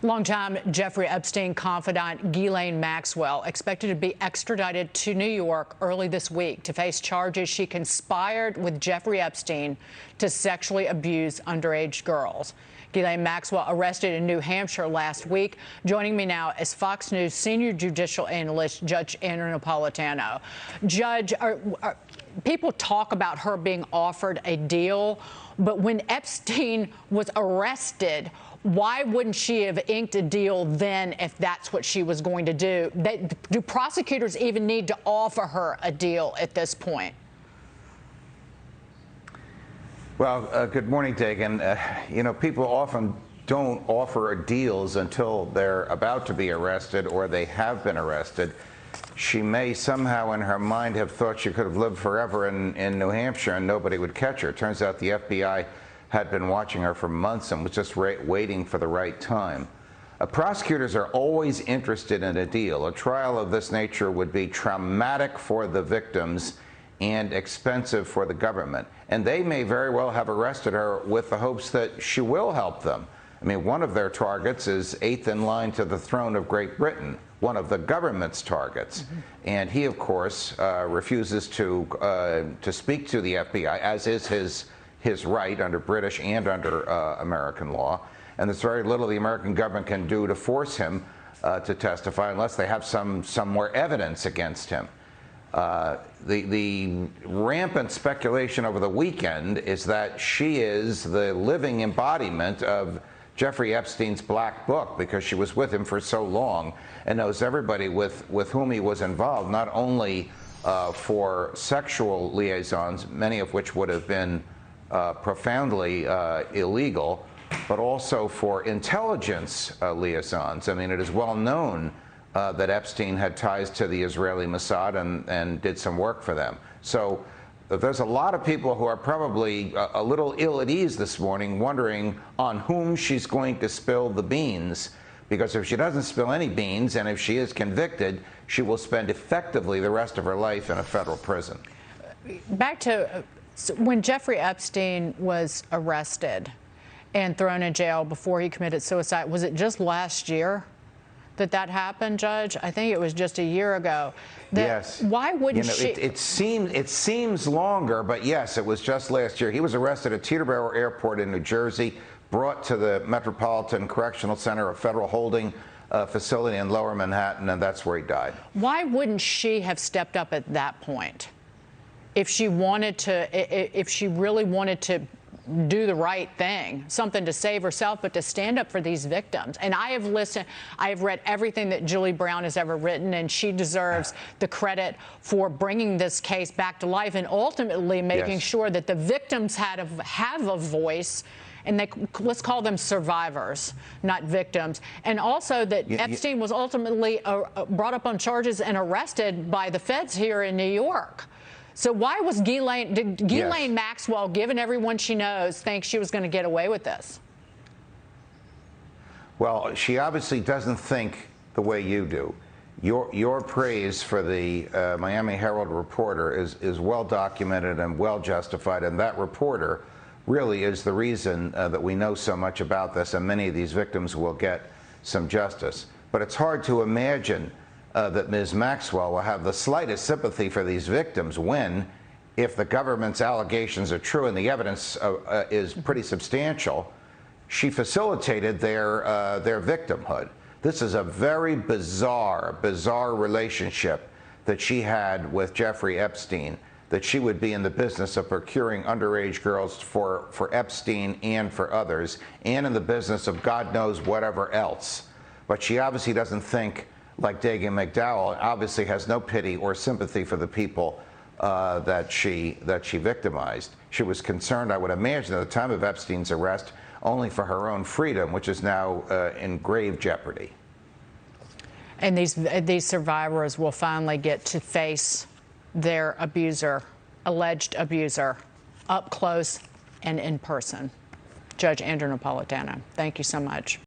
Longtime Jeffrey Epstein confidant Ghislaine Maxwell expected to be extradited to New York early this week to face charges she conspired with Jeffrey Epstein to sexually abuse underage girls. Ghislaine Maxwell arrested in New Hampshire last week. Joining me now is Fox News senior judicial analyst Judge Andrew Napolitano. Judge, people talk about her being offered a deal, but when Epstein was arrested, why wouldn't she have inked a deal then if that's what she was going to do? Do prosecutors even need to offer her a deal at this point? Well, good morning, Dagan. People often don't offer deals until they're about to be arrested or they have been arrested. She may somehow in her mind have thought she could have lived forever in New Hampshire and nobody would catch her. It turns out the FBI had been watching her for months and was just waiting for the right time. Prosecutors are always interested in a deal. A trial of this nature would be traumatic for the victims and expensive for the government. And they may very well have arrested her with the hopes that she will help them. I mean, one of their targets is eighth in line to the throne of Great Britain, one of the government's targets. Mm-hmm. And he, of course, refuses to speak to the FBI, as is his right under British and under American law. And there's very little the American government can do to force him to testify unless they have some more evidence against him. The rampant speculation over the weekend is that she is the living embodiment of Jeffrey Epstein's black book because she was with him for so long and knows everybody with whom he was involved, not only for sexual liaisons, many of which would have been profoundly illegal, but also for intelligence liaisons. I mean, it is well known that Epstein had ties to the Israeli Mossad and did some work for them. So there's a lot of people who are probably a little ill at ease this morning, wondering on whom she's going to spill the beans, because if she doesn't spill any beans and if she is convicted, she will spend effectively the rest of her life in a federal prison. Back to when Jeffrey Epstein was arrested and thrown in jail before he committed suicide, was it just last year that happened, Judge? I think it was just a year ago. Yes. Why wouldn't she? It seems longer, but yes, it was just last year. He was arrested at Teterboro Airport in New Jersey, brought to the Metropolitan Correctional Center, a federal holding facility in Lower Manhattan, and that's where he died. Why wouldn't she have stepped up at that point if she wanted to, if she really wanted to do the right thing, something to save herself, but to stand up for these victims? And I have read everything that Julie Brown has ever written, and she deserves the credit for bringing this case back to life and ultimately making sure that the victims have a voice, and let's call them survivors, not victims. And also that Epstein was ultimately brought up on charges and arrested by the feds here in New York. So why was Ghislaine Maxwell, given everyone she knows, think she was going to get away with this? Well, she obviously doesn't think the way you do. Your praise for the Miami Herald reporter is well documented and well justified, and that reporter really is the reason that we know so much about this, and many of these victims will get some justice. But it's hard to imagine that Ms. Maxwell will have the slightest sympathy for these victims when, if the government's allegations are true and the evidence is pretty substantial, she facilitated their victimhood. This is a very bizarre relationship that she had with Jeffrey Epstein, that she would be in the business of procuring underage girls for Epstein and for others, and in the business of God knows whatever else. But she obviously doesn't think like Dagan McDowell, obviously has no pity or sympathy for the people that she victimized. She was concerned, I would imagine, at the time of Epstein's arrest, only for her own freedom, which is now in grave jeopardy. And these survivors will finally get to face their abuser, alleged abuser, up close and in person. Judge Andrew Napolitano, thank you so much.